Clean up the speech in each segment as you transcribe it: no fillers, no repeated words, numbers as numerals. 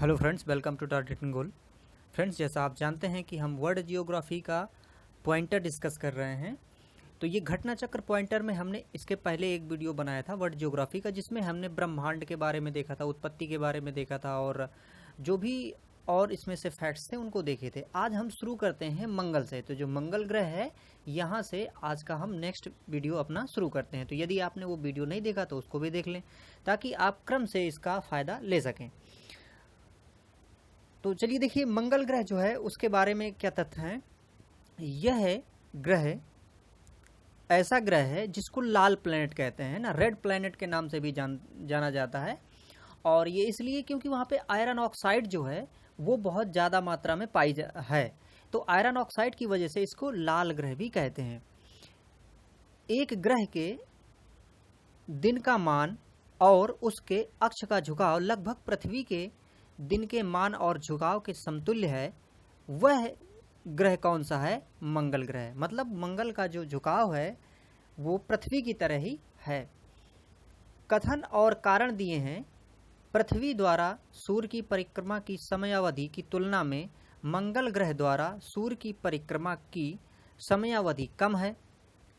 Hello friends, welcome to targeting goal. Friends, जैसा आप जानते हैं कि हम वर्ल्ड जियोग्राफी का पॉइंटर डिस्कस कर रहे हैं। तो ये घटना चक्र पॉइंटर में हमने इसके पहले एक वीडियो बनाया था वर्ल्ड जियोग्राफी का, जिसमें हमने ब्रह्मांड के बारे में देखा था, उत्पत्ति के बारे में देखा था और जो भी और इसमें से फैक्ट्स थे उनको देखे थे। आज हम शुरू करते हैं मंगल से। तो जो मंगल ग्रह है, यहाँ से आज का हम नेक्स्ट वीडियो अपना शुरू करते हैं। तो यदि आपने वो वीडियो नहीं देखा तो उसको भी देख लें, ताकि आप क्रम से इसका फ़ायदा ले सकें। तो चलिए देखिए, मंगल ग्रह जो है उसके बारे में क्या तथ्य हैं। यह ग्रह ऐसा ग्रह है जिसको लाल प्लैनेट कहते हैं ना, रेड प्लैनेट के नाम से भी जाना जाता है। और ये इसलिए क्योंकि वहाँ पे आयरन ऑक्साइड जो है वो बहुत ज़्यादा मात्रा में है। तो आयरन ऑक्साइड की वजह से इसको लाल ग्रह भी कहते हैं। एक ग्रह के दिन का मान और उसके अक्ष का झुकाव लगभग पृथ्वी के दिन के मान और झुकाव के समतुल्य है। वह ग्रह कौन सा है? मंगल ग्रह। मतलब मंगल का जो झुकाव है वो पृथ्वी की तरह ही है। कथन और कारण दिए हैं। पृथ्वी द्वारा सूर्य की परिक्रमा की समयावधि की तुलना में मंगल ग्रह द्वारा सूर्य की परिक्रमा की समयावधि कम है।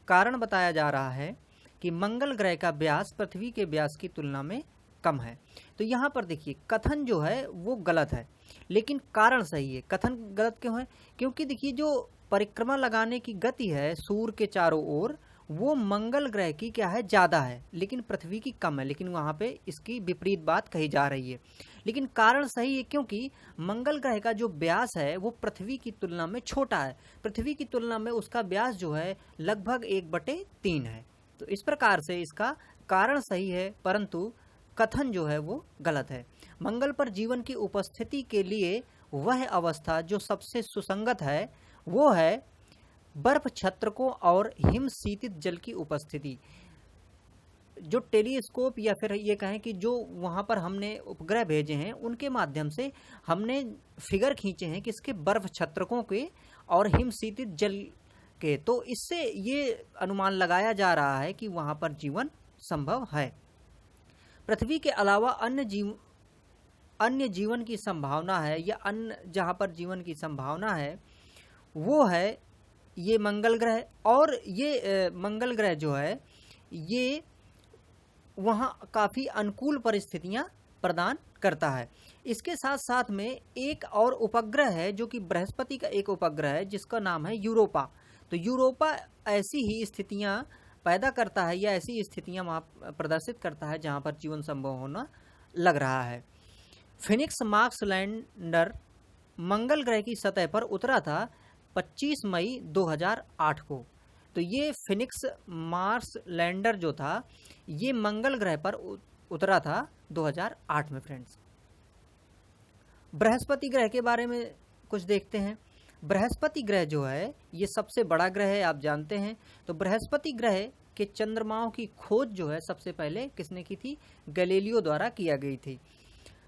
कारण बताया जा रहा है कि मंगल ग्रह का व्यास पृथ्वी के व्यास की तुलना में कम है। तो यहाँ पर देखिए, कथन जो है वो गलत है, लेकिन कारण सही है। कथन गलत क्यों है? क्योंकि देखिए, जो परिक्रमा लगाने की गति है सूर्य के चारों ओर, वो मंगल ग्रह की क्या है? ज़्यादा है, लेकिन पृथ्वी की कम है। लेकिन वहाँ पे इसकी विपरीत बात कही जा रही है। लेकिन कारण सही है, क्योंकि मंगल ग्रह का जो व्यास है वो पृथ्वी की तुलना में छोटा है। पृथ्वी की तुलना में उसका व्यास जो है लगभग 1/3 है। तो इस प्रकार से इसका कारण सही है, परंतु कथन जो है वो गलत है। मंगल पर जीवन की उपस्थिति के लिए वह अवस्था जो सबसे सुसंगत है वो है बर्फ छत्रकों और हिमशीतित जल की उपस्थिति। जो टेलीस्कोप या फिर ये कहें कि जो वहाँ पर हमने उपग्रह भेजे हैं उनके माध्यम से हमने फिगर खींचे हैं किसके? बर्फ छत्रकों के और हिमशीतित जल के। तो इससे ये अनुमान लगाया जा रहा है कि वहाँ पर जीवन संभव है। पृथ्वी के अलावा अन्य जीवन की संभावना है, या अन्य जहाँ पर जीवन की संभावना है वो है ये मंगल ग्रह। और ये मंगल ग्रह जो है ये वहाँ काफ़ी अनुकूल परिस्थितियाँ प्रदान करता है। इसके साथ साथ में एक और उपग्रह है जो कि बृहस्पति का एक उपग्रह है जिसका नाम है यूरोपा। तो यूरोपा ऐसी ही स्थितियाँ पैदा करता है, या ऐसी स्थितियाँ वहाँ प्रदर्शित करता है जहाँ पर जीवन संभव होना लग रहा है। फिनिक्स मार्स लैंडर मंगल ग्रह की सतह पर उतरा था 25 मई 2008 को। तो ये फिनिक्स मार्स लैंडर जो था ये मंगल ग्रह पर उतरा था 2008 में। फ्रेंड्स, बृहस्पति ग्रह के बारे में कुछ देखते हैं। बृहस्पति ग्रह जो है ये सबसे बड़ा ग्रह है, आप जानते हैं। तो बृहस्पति ग्रह के चंद्रमाओं की खोज जो है सबसे पहले किसने की थी? गैलीलियो द्वारा किया गई थी।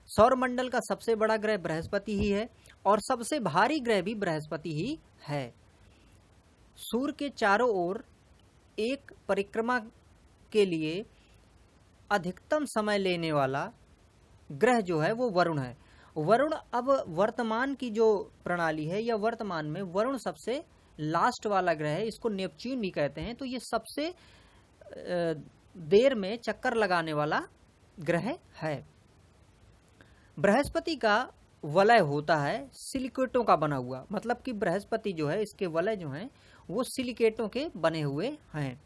सौरमंडल का सबसे बड़ा ग्रह बृहस्पति ही है और सबसे भारी ग्रह भी बृहस्पति ही है। सूर्य के चारों ओर एक परिक्रमा के लिए अधिकतम समय लेने वाला ग्रह जो है वो वरुण है। वरुण अब वर्तमान की जो प्रणाली है या वर्तमान में वरुण सबसे लास्ट वाला ग्रह है, इसको नेपच्यून भी कहते हैं। तो ये सबसे देर में चक्कर लगाने वाला ग्रह है। बृहस्पति का वलय होता है सिलिकेटों का बना हुआ। मतलब कि बृहस्पति जो है इसके वलय जो हैं वो सिलिकेटों के बने हुए हैं।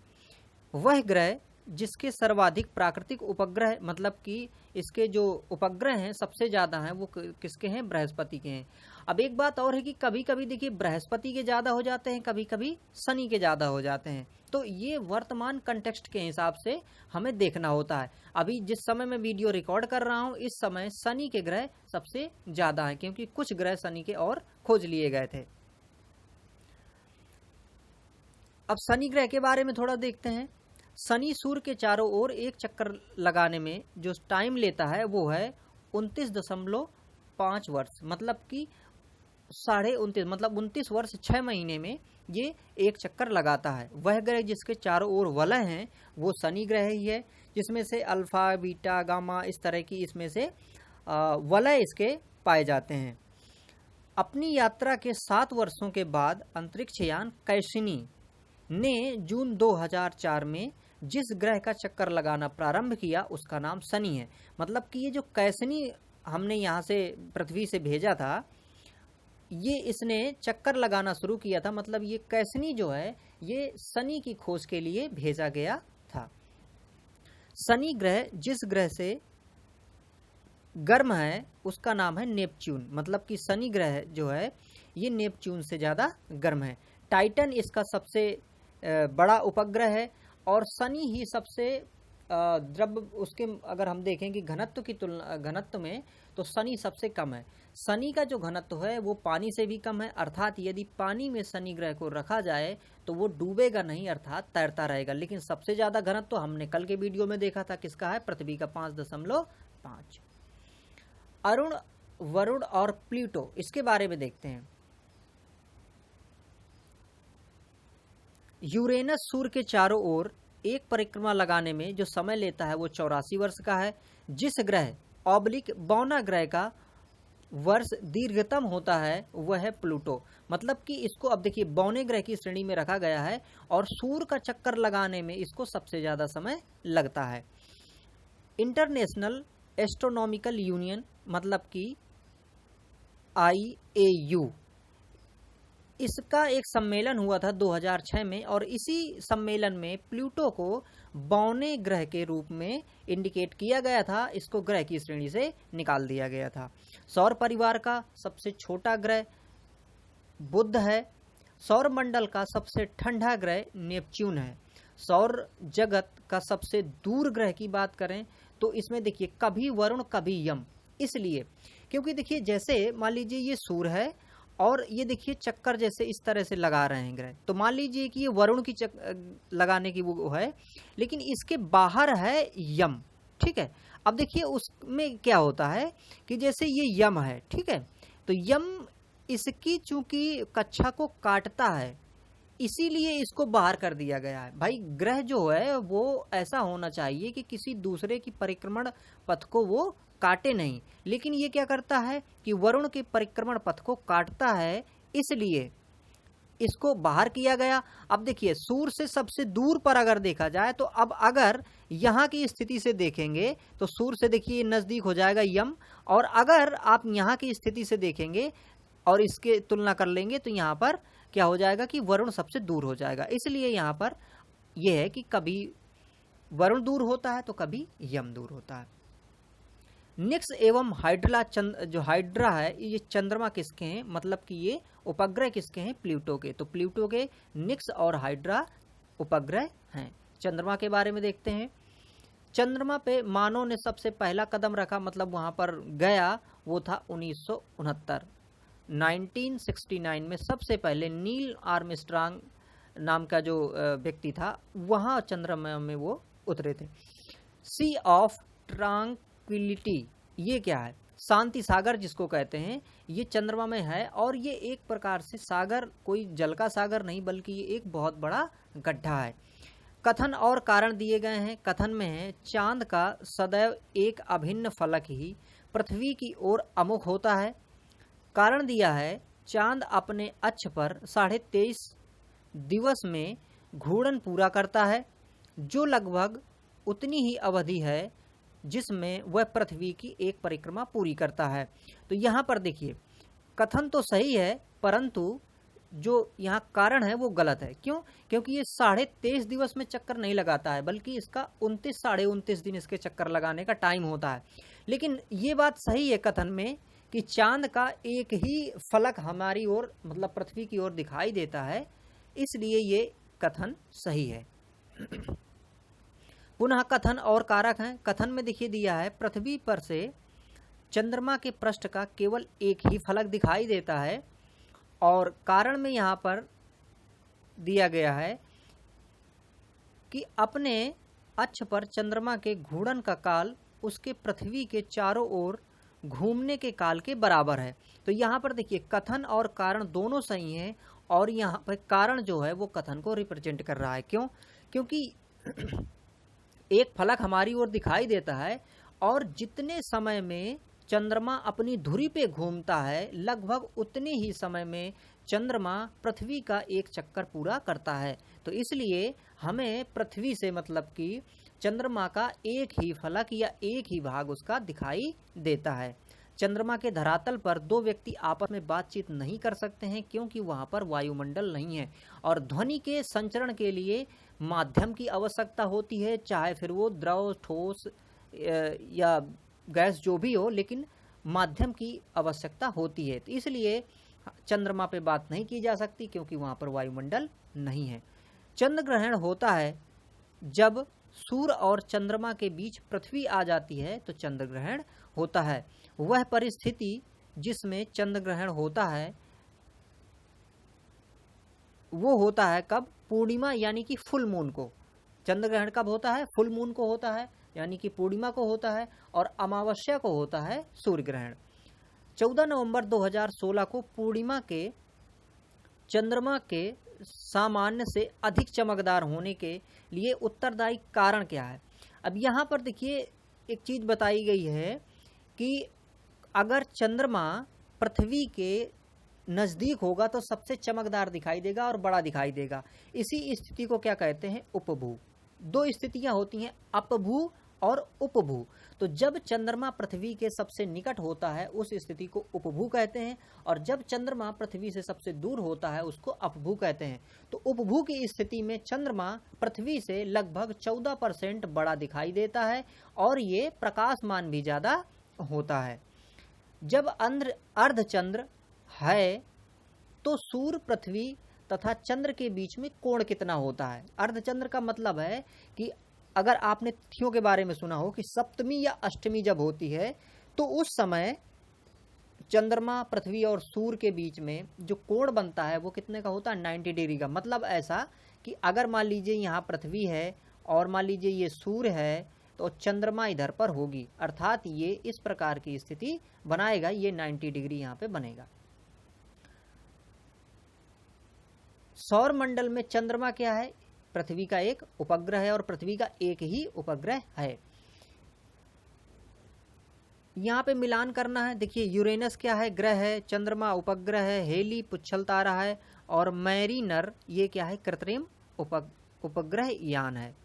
वह ग्रह जिसके सर्वाधिक प्राकृतिक उपग्रह, मतलब कि इसके जो उपग्रह हैं सबसे ज़्यादा हैं, वो किसके हैं? बृहस्पति के हैं। अब एक बात और है कि कभी कभी देखिए बृहस्पति के ज़्यादा हो जाते हैं, कभी कभी शनि के ज़्यादा हो जाते हैं। तो ये वर्तमान कंटेक्स्ट के हिसाब से हमें देखना होता है। अभी जिस समय मैं वीडियो रिकॉर्ड कर रहा हूँ इस समय शनि के ग्रह सबसे ज़्यादा हैं, क्योंकि कुछ ग्रह शनि के और खोज लिए गए थे। अब शनि ग्रह के बारे में थोड़ा देखते हैं। शनि सूर्य के चारों ओर एक चक्कर लगाने में जो टाइम लेता है वो है 29.5 वर्ष। मतलब कि 29.5 मतलब 29 वर्ष 6 महीने में ये एक चक्कर लगाता है। वह ग्रह जिसके चारों ओर वलय हैं वो शनि ग्रह ही है, जिसमें से अल्फा बीटा गामा इस तरह की इसमें से वलय इसके पाए जाते हैं। अपनी यात्रा के 7 वर्षों के बाद अंतरिक्षयान कैसिनी ने जून 2004 में जिस ग्रह का चक्कर लगाना प्रारंभ किया उसका नाम शनि है। मतलब कि ये जो कैसिनी हमने यहाँ से पृथ्वी से भेजा था, ये इसने चक्कर लगाना शुरू किया था। मतलब ये कैसिनी जो है ये शनि की खोज के लिए भेजा गया था। शनि ग्रह जिस ग्रह से गर्म है उसका नाम है नेपच्यून। मतलब कि शनि ग्रह जो है ये नेपच्यून से ज़्यादा गर्म है। टाइटन इसका सबसे बड़ा उपग्रह है और शनि ही सबसे द्रव्य, उसके अगर हम देखें कि घनत्व की तुलना घनत्व में तो शनि सबसे कम है। शनि का जो घनत्व है वो पानी से भी कम है, अर्थात यदि पानी में शनि ग्रह को रखा जाए तो वो डूबेगा नहीं, अर्थात तैरता रहेगा। लेकिन सबसे ज़्यादा घनत्व तो हमने कल के वीडियो में देखा था किसका है, पृथ्वी का 5.5। अरुण, वरुण और प्लूटो, इसके बारे में देखते हैं। यूरेनस सूर्य के चारों ओर एक परिक्रमा लगाने में जो समय लेता है वो 84 वर्ष का है। जिस ग्रह ऑब्लिक बौना ग्रह का वर्ष दीर्घतम होता है वह है प्लूटो। मतलब कि इसको अब देखिए बौने ग्रह की श्रेणी में रखा गया है और सूर्य का चक्कर लगाने में इसको सबसे ज़्यादा समय लगता है। इंटरनेशनल एस्ट्रोनॉमिकल यूनियन मतलब कि IAU, इसका एक सम्मेलन हुआ था 2006 में और इसी सम्मेलन में प्लूटो को बौने ग्रह के रूप में इंडिकेट किया गया था। इसको ग्रह की श्रेणी से निकाल दिया गया था। सौर परिवार का सबसे छोटा ग्रह बुध है। सौर मंडल का सबसे ठंडा ग्रह नेपच्यून है। सौर जगत का सबसे दूर ग्रह की बात करें तो इसमें देखिए कभी वरुण कभी यम, इसलिए क्योंकि देखिए जैसे मान लीजिए ये सूर्य है और ये देखिए चक्कर जैसे इस तरह से लगा रहे हैं ग्रह, तो मान लीजिए कि ये वरुण की लगाने की वो है, लेकिन इसके बाहर है यम, ठीक है। अब देखिए उसमें क्या होता है कि जैसे ये यम है, ठीक है, तो यम इसकी चूंकि कक्षा को काटता है इसीलिए इसको बाहर कर दिया गया है। भाई ग्रह जो है वो ऐसा होना चाहिए कि किसी दूसरे की परिक्रमण पथ को वो काटे नहीं, लेकिन ये क्या करता है कि वरुण के परिक्रमण पथ को काटता है, इसलिए इसको बाहर किया गया। अब देखिए सूर्य से सबसे दूर पर अगर देखा जाए तो अब अगर यहाँ की स्थिति से देखेंगे तो सूर्य से देखिए नज़दीक हो जाएगा यम, और अगर आप यहाँ की स्थिति से देखेंगे और इसके तुलना कर लेंगे तो यहाँ पर क्या हो जाएगा कि वरुण सबसे दूर हो जाएगा। इसलिए यहाँ पर यह है कि कभी वरुण दूर होता है तो कभी यम दूर होता है। निक्स एवं हाइड्रा जो हाइड्रा है ये चंद्रमा किसके हैं, मतलब कि ये उपग्रह किसके हैं, प्लूटो के। तो प्लूटो के निक्स और हाइड्रा उपग्रह हैं। चंद्रमा के बारे में देखते हैं। चंद्रमा पे मानव ने सबसे पहला कदम रखा, मतलब वहां पर गया, वो था 1969 में सबसे पहले नील आर्मस्ट्रांग नाम का जो व्यक्ति था वहां चंद्रमा में वो उतरे थे। सी ऑफ ट्रांक्विलिटी, ये क्या है, शांति सागर जिसको कहते हैं, ये चंद्रमा में है और ये एक प्रकार से सागर, कोई जल का सागर नहीं बल्कि ये एक बहुत बड़ा गड्ढा है। कथन और कारण दिए गए हैं। कथन में है चांद का सदैव एक अभिन्न फलक ही पृथ्वी की ओर अमुख होता है। कारण दिया है चांद अपने अक्ष पर 23.5 दिवस में घूर्णन पूरा करता है, जो लगभग उतनी ही अवधि है जिसमें वह पृथ्वी की एक परिक्रमा पूरी करता है। तो यहाँ पर देखिए कथन तो सही है परंतु जो यहाँ कारण है वो गलत है। क्यों? क्योंकि ये 23.5 दिवस में चक्कर नहीं लगाता है बल्कि इसका 29 साढ़े 29 दिन इसके चक्कर लगाने का टाइम होता है। लेकिन ये बात सही है कथन में कि चांद का एक ही फलक हमारी ओर मतलब पृथ्वी की ओर दिखाई देता है, इसलिए ये कथन सही है। पुनः कथन और कारक हैं। कथन में देखिए दिया है पृथ्वी पर से चंद्रमा के पृष्ठ का केवल एक ही फलक दिखाई देता है, और कारण में यहाँ पर दिया गया है कि अपने अक्ष पर चंद्रमा के घूर्णन का काल उसके पृथ्वी के चारों ओर घूमने के काल के बराबर है। तो यहाँ पर देखिए कथन और कारण दोनों सही हैं और यहाँ पर कारण जो है वो कथन को रिप्रेजेंट कर रहा है। क्यों? क्योंकि एक फलक हमारी ओर दिखाई देता है और जितने समय में चंद्रमा अपनी धुरी पे घूमता है, लगभग उतने ही समय में चंद्रमा पृथ्वी का एक चक्कर पूरा करता है। तो इसलिए हमें पृथ्वी से मतलब कि चंद्रमा का एक ही फलक या एक ही भाग उसका दिखाई देता है। चंद्रमा के धरातल पर दो व्यक्ति आपस में बातचीत नहीं कर सकते हैं क्योंकि वहां पर वायुमंडल नहीं है और ध्वनि के संचरण के लिए माध्यम की आवश्यकता होती है, चाहे फिर वो द्रव, ठोस या गैस जो भी हो, लेकिन माध्यम की आवश्यकता होती है। तो इसलिए चंद्रमा पे बात नहीं की जा सकती क्योंकि वहां पर वायुमंडल नहीं है। चंद्र ग्रहण होता है जब सूर्य और चंद्रमा के बीच पृथ्वी आ जाती है तो चंद्र ग्रहण होता है। वह परिस्थिति जिसमें चंद्र ग्रहण होता है वो होता है कब? पूर्णिमा यानी कि फुल मून को। चंद्र ग्रहण कब होता है? फुल मून को होता है, यानी कि पूर्णिमा को होता है, और अमावस्या को होता है सूर्य ग्रहण। 14 नवंबर 2016 को पूर्णिमा के चंद्रमा के सामान्य से अधिक चमकदार होने के लिए उत्तरदायी कारण क्या है? अब यहाँ पर देखिए एक चीज बताई गई है कि अगर चंद्रमा पृथ्वी के नजदीक होगा तो सबसे चमकदार दिखाई देगा और बड़ा दिखाई देगा। इसी स्थिति को क्या कहते हैं? उपभू। दो स्थितियां होती हैं, अपभू और उपभू। तो जब चंद्रमा पृथ्वी के सबसे निकट होता है उस स्थिति को उपभू कहते हैं, और जब चंद्रमा पृथ्वी से सबसे दूर होता है उसको अपभू कहते हैं। तो उपभू की स्थिति में चंद्रमा पृथ्वी से लगभग 14% बड़ा दिखाई देता है और ये प्रकाशमान भी ज्यादा होता है। जब अर्धचंद्र है तो सूर्य, पृथ्वी तथा चंद्र के बीच में कोण कितना होता है? अर्धचंद्र का मतलब है कि अगर आपने तिथियों के बारे में सुना हो कि सप्तमी या अष्टमी जब होती है तो उस समय चंद्रमा, पृथ्वी और सूर्य के बीच में जो कोण बनता है वो कितने का होता है? 90 डिग्री का। मतलब ऐसा कि अगर मान लीजिए यहाँ पृथ्वी है और मान लीजिए ये सूर्य है तो चंद्रमा इधर पर होगी, अर्थात ये इस प्रकार की स्थिति बनाएगा, ये 90 डिग्री यहाँ पे बनेगा। सौर मंडल में चंद्रमा क्या है? पृथ्वी का एक उपग्रह है और पृथ्वी का एक ही उपग्रह है। यहाँ पे मिलान करना है। देखिए यूरेनस क्या है? ग्रह है, चंद्रमा उपग्रह है, हेली पुच्छल तारा है और मैरीनर ये क्या है? कृत्रिम उपग्रह यान है।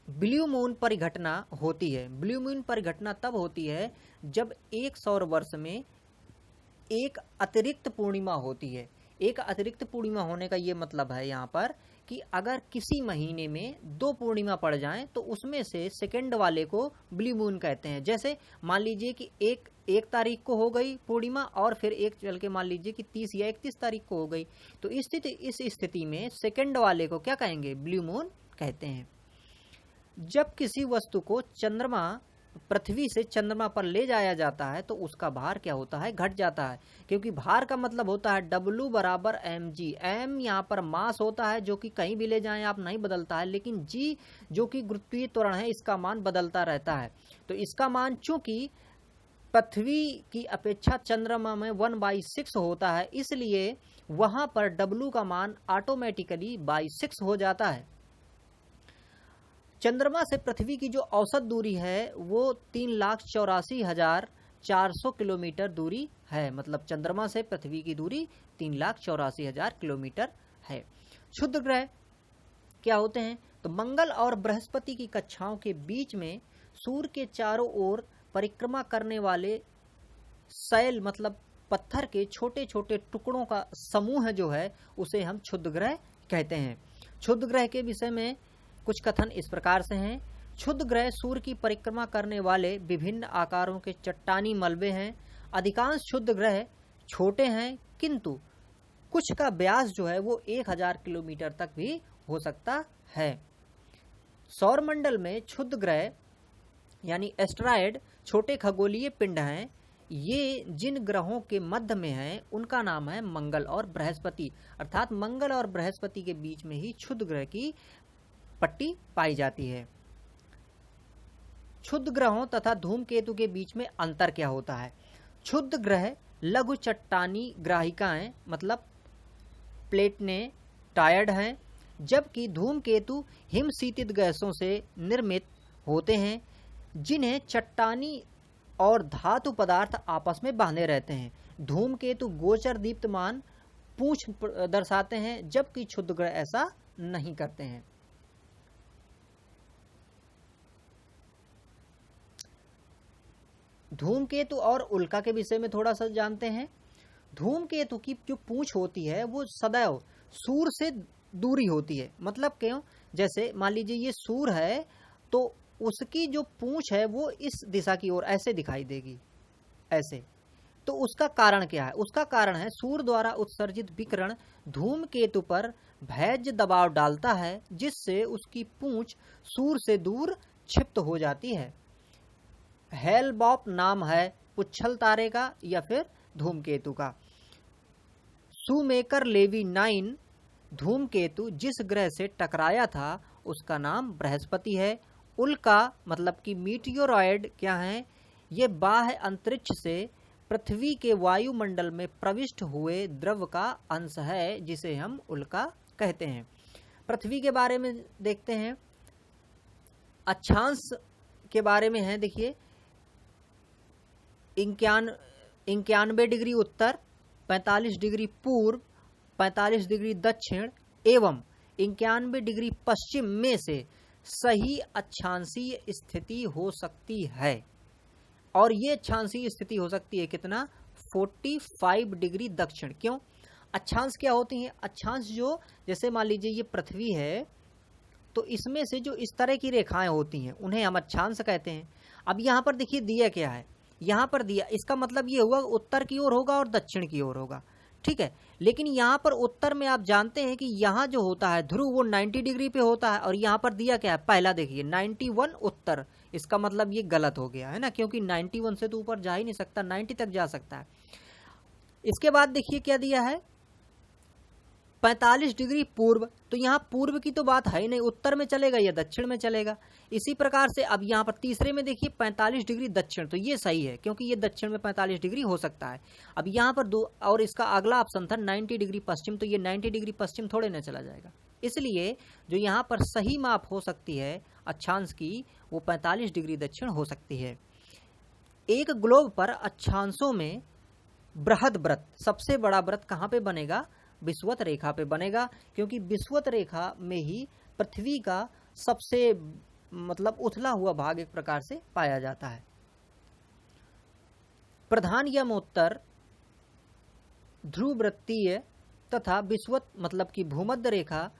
ब्लू मून परिघटना होती है। ब्लू मून परिघटना तब होती है जब एक सौर वर्ष में एक अतिरिक्त पूर्णिमा होती है। एक अतिरिक्त पूर्णिमा होने का ये मतलब है यहाँ पर कि अगर किसी महीने में 2 पूर्णिमा पड़ जाएं तो उसमें से सेकंड वाले को ब्लू मून कहते हैं। जैसे मान लीजिए कि एक तारीख को हो गई पूर्णिमा और फिर एक चल के मान लीजिए कि 30 या 31 तारीख को हो गई, तो इस स्थिति में सेकंड वाले को क्या कहेंगे? ब्लू मून कहते हैं। जब किसी वस्तु को पृथ्वी से चंद्रमा पर ले जाया जाता है तो उसका भार क्या होता है? घट जाता है, क्योंकि भार का मतलब होता है W बराबर mg। m यहाँ पर मास होता है जो कि कहीं भी ले जाएं आप नहीं बदलता है, लेकिन g जो कि गुरुत्वीय त्वरण है इसका मान बदलता रहता है। तो इसका मान चूंकि पृथ्वी की अपेक्षा चंद्रमा में 1/6 होता है, इसलिए वहां पर W का मान ऑटोमेटिकली 6 हो जाता है। चंद्रमा से पृथ्वी की जो औसत दूरी है वो 3,84,400 किलोमीटर दूरी है। मतलब चंद्रमा से पृथ्वी की दूरी 3,84,000 किलोमीटर है। क्षुद्र ग्रह क्या होते हैं? तो मंगल और बृहस्पति की कक्षाओं के बीच में सूर्य के चारों ओर परिक्रमा करने वाले शैल मतलब पत्थर के छोटे छोटे टुकड़ों का समूह जो है उसे हम क्षुद्र ग्रह कहते हैं। क्षुद्र ग्रह के विषय में कुछ कथन इस प्रकार से हैं। क्षुद्र ग्रह सूर्य की परिक्रमा करने वाले विभिन्न आकारों के चट्टानी मलबे हैं। अधिकांश क्षुद्र ग्रह छोटे हैं किंतु कुछ का व्यास जो है वो 1000 किलोमीटर तक भी हो सकता है। सौर मंडल में क्षुद्र ग्रह यानी एस्टेरॉयड छोटे खगोलीय पिंड हैं। ये जिन ग्रहों के मध्य में हैं उनका नाम है मंगल और बृहस्पति, अर्थात मंगल और बृहस्पति के बीच में ही क्षुद्र ग्रह की पट्टी पाई जाती है। क्षुद्र ग्रहों तथा धूमकेतु के बीच में अंतर क्या होता है? क्षुद्र ग्रह लघु चट्टानी ग्राहिकाएं मतलब प्लेटनेटायड हैं, जबकि धूमकेतु हिमशीतित गैसों से निर्मित होते हैं जिन्हें चट्टानी और धातु पदार्थ आपस में बांधे रहते हैं। धूमकेतु गोचर दीप्तमान पूंछ दर्शाते हैं, जबकि क्षुद्र ग्रह ऐसा नहीं करते हैं। धूमकेतु और उल्का के विषय में थोड़ा सा जानते हैं। धूमकेतु की जो पूंछ होती है वो सदैव सूर्य से दूरी होती है। मतलब क्यों? जैसे मान लीजिए ये सूर्य है तो उसकी जो पूंछ है वो इस दिशा की ओर ऐसे दिखाई देगी, ऐसे। तो उसका कारण क्या है? उसका कारण है सूर्य द्वारा उत्सर्जित विकिरण धूमकेतु पर भैज्य दबाव डालता है, जिससे उसकी पूंछ सूर्य से दूर क्षिप्त हो जाती है। हेलबॉप नाम है पुच्छल तारे का या फिर धूमकेतु का। शूमेकर लेवी 9 धूमकेतु जिस ग्रह से टकराया था उसका नाम बृहस्पति है। उल्का मतलब कि मीटियोरॉयड क्या है? ये बाह्य अंतरिक्ष से पृथ्वी के वायुमंडल में प्रविष्ट हुए द्रव का अंश है, जिसे हम उल्का कहते हैं। पृथ्वी के बारे में देखते हैं। अक्षांश के बारे में है, देखिए 91 डिग्री उत्तर, 45 डिग्री पूर्व, 45 डिग्री दक्षिण एवं 91 डिग्री पश्चिम में से सही अक्षांशीय स्थिति हो सकती है। और ये अक्षांशीय स्थिति हो सकती है कितना? 45 डिग्री दक्षिण। क्यों? अक्षांश क्या होती हैं? अक्षांश जो, जैसे मान लीजिए ये पृथ्वी है तो इसमें से जो इस तरह की रेखाएं होती हैं उन्हें हम अक्षांश कहते हैं। अब यहाँ पर देखिए दिया क्या है, यहाँ पर दिया, इसका मतलब ये हुआ उत्तर की ओर होगा और दक्षिण की ओर होगा, ठीक है। लेकिन यहाँ पर उत्तर में आप जानते हैं कि यहाँ जो होता है ध्रुव वो 90 डिग्री पे होता है, और यहाँ पर दिया क्या है? पहला देखिए 91 उत्तर। इसका मतलब ये गलत हो गया है ना, क्योंकि 91 से तो ऊपर जा ही नहीं सकता, 90 तक जा सकता है। इसके बाद देखिए क्या दिया है? 45 डिग्री पूर्व। तो यहाँ पूर्व की तो बात है ही नहीं, उत्तर में चलेगा या दक्षिण में चलेगा। इसी प्रकार से अब यहाँ पर तीसरे में देखिए 45 डिग्री दक्षिण, तो ये सही है क्योंकि ये दक्षिण में 45 डिग्री हो सकता है। अब यहाँ पर दो, और इसका अगला ऑप्शन था 90 डिग्री पश्चिम, तो ये 90 डिग्री पश्चिम थोड़े ना चला जाएगा। इसलिए जो यहाँ पर सही माप हो सकती है अक्षांश की वो 45 डिग्री दक्षिण हो सकती है। एक ग्लोब पर अक्षांशों में बृहद वृत्त, सबसे बड़ा वृत्त कहाँ पे बनेगा? विषुवत रेखा पे बनेगा, क्योंकि विषुवत रेखा में ही पृथ्वी का सबसे मतलब उथला हुआ भाग एक प्रकार से पाया जाता है। प्रधान यमोत्तर ध्रुववृत्तीय तथा विषुवत मतलब की भूमध्य रेखा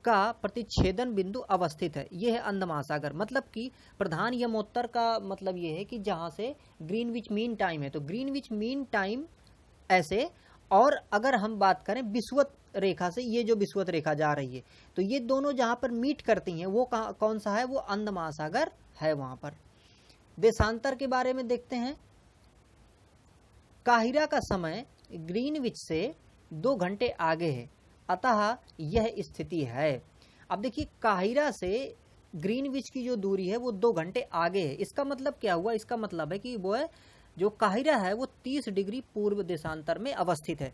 का प्रतिच्छेदन बिंदु अवस्थित है। यह है अंध महासागर। मतलब कि प्रधान यमोत्तर का मतलब यह है कि जहां से ग्रीनविच मीन टाइम है, तो ग्रीनविच मीन टाइम ऐसे। और अगर हम बात करें विषुवत रेखा से, ये जो विषुवत रेखा जा रही है, तो ये दोनों जहां पर मीट करती हैं वो कौन सा है? वो अंध महासागर है वहां पर। देशांतर के बारे में देखते हैं। काहिरा का समय ग्रीनविच से 2 घंटे आगे है, अतः यह स्थिति है। अब देखिए काहिरा से ग्रीनविच की जो दूरी है वो 2 घंटे आगे है। इसका मतलब क्या हुआ? इसका मतलब है कि वो है जो काहिरा है वो 30 डिग्री पूर्व देशांतर में अवस्थित है।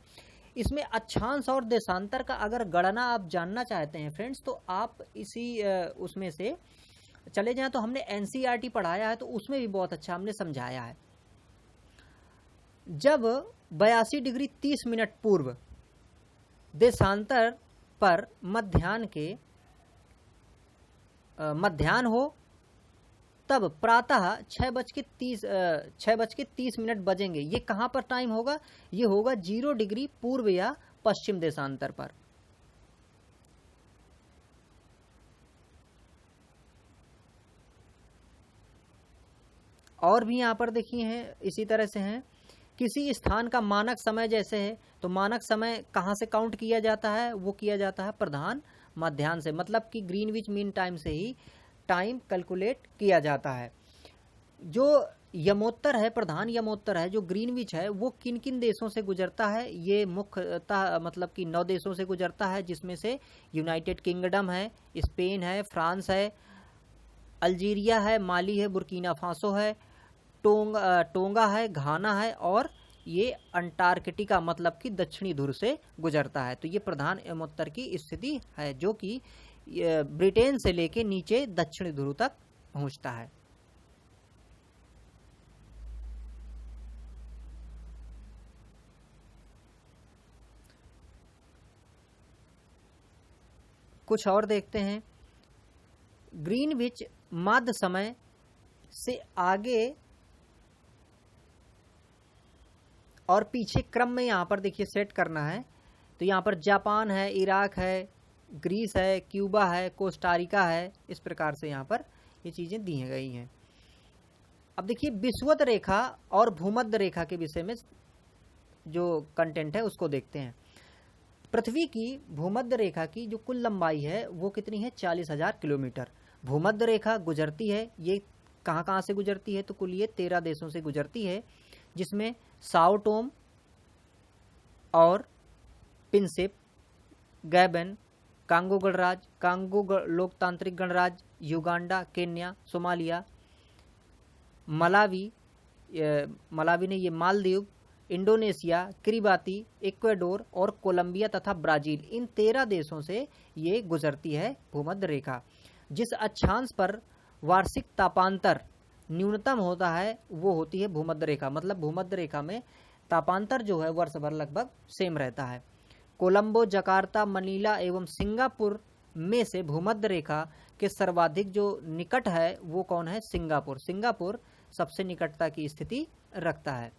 इसमें अक्षांश और देशांतर का अगर गणना आप जानना चाहते हैं फ्रेंड्स, तो आप इसी उसमें से चले जाएं। तो हमने एनसीईआरटी पढ़ाया है, तो उसमें भी बहुत अच्छा हमने समझाया है। जब 82 डिग्री 30 मिनट पूर्व देशांतर पर मध्याह्न हो, तब प्रातः 6:30 बजेंगे। ये कहाँ पर टाइम होगा? ये होगा 0 डिग्री पूर्व या पश्चिम देशांतर पर। और भी यहाँ पर देखिए हैं इसी तरह से हैं। किसी स्थान का मानक समय जैसे है, तो मानक समय कहाँ से काउंट किया जाता है? वो किया जाता है प्रधान मध्याह्न से, मतलब कि ग्रीनविच मीन टाइम से ही टाइम कैलकुलेट किया जाता है। जो यमोत्तर है, प्रधान यमोत्तर है, जो ग्रीनविच है, वो किन किन देशों से गुजरता है? ये मुख्यतः मतलब कि 9 देशों से गुजरता है, जिसमें से यूनाइटेड किंगडम है, स्पेन है, फ्रांस है, अल्जीरिया है, माली है, बुर्किना फासो है, टोंगा है, घाना है, और ये अंटार्कटिका मतलब कि दक्षिणी ध्रुव से गुजरता है। तो ये प्रधान यमोत्तर की स्थिति है, जो कि ब्रिटेन से लेके नीचे दक्षिणी ध्रुव तक पहुंचता है। कुछ और देखते हैं। ग्रीनविच मध्य समय से आगे और पीछे क्रम में यहाँ पर देखिए सेट करना है। तो यहाँ पर जापान है, इराक है, ग्रीस है, क्यूबा है, कोस्टारिका है, इस प्रकार से यहाँ पर ये चीज़ें दी गई हैं। अब देखिए विषुवत रेखा और भूमध्य रेखा के विषय में जो कंटेंट है उसको देखते हैं। पृथ्वी की भूमध्य रेखा की जो कुल लंबाई है वो कितनी है? 40,000 किलोमीटर। भूमध्य रेखा गुजरती है, ये कहाँ कहाँ से गुजरती है? तो कुल ये 13 देशों से गुजरती है, जिसमें साओ टोम और प्रिंसिप, गैबन, कांगो गणराज्य, कांगो लोकतांत्रिक गणराज्य, युगांडा, केन्या, सोमालिया, मलावी ने ये मालदीव, इंडोनेशिया, किरिबाती, इक्वाडोर और कोलंबिया तथा ब्राजील, इन 13 देशों से ये गुजरती है भूमध्य रेखा। जिस अक्षांश पर वार्षिक तापांतर न्यूनतम होता है वो होती है भूमध्य रेखा। मतलब भूमध्य रेखा में तापांतर जो है वर्ष भर लगभग सेम रहता है। कोलंबो, जकार्ता, मनीला एवं सिंगापुर में से भूमध्य रेखा के सर्वाधिक जो निकट है वो कौन है? सिंगापुर। सिंगापुर सबसे निकटता की स्थिति रखता है।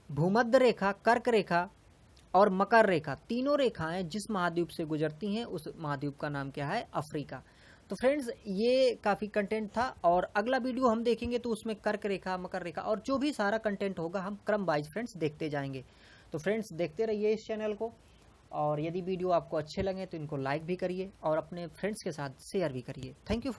भूमध्य रेखा, कर्क रेखा और मकर रेखा, तीनों रेखाएं जिस महाद्वीप से गुजरती हैं उस महाद्वीप का नाम क्या है? अफ्रीका। तो फ्रेंड्स ये काफ़ी कंटेंट था, और अगला वीडियो हम देखेंगे तो उसमें कर्क रेखा, मकर रेखा और जो भी सारा कंटेंट होगा हम क्रम वाइज फ्रेंड्स देखते जाएंगे। तो फ्रेंड्स देखते रहिए इस चैनल को, और यदि वीडियो आपको अच्छे लगे तो इनको लाइक भी करिए और अपने फ्रेंड्स के साथ शेयर भी करिए। Thank you.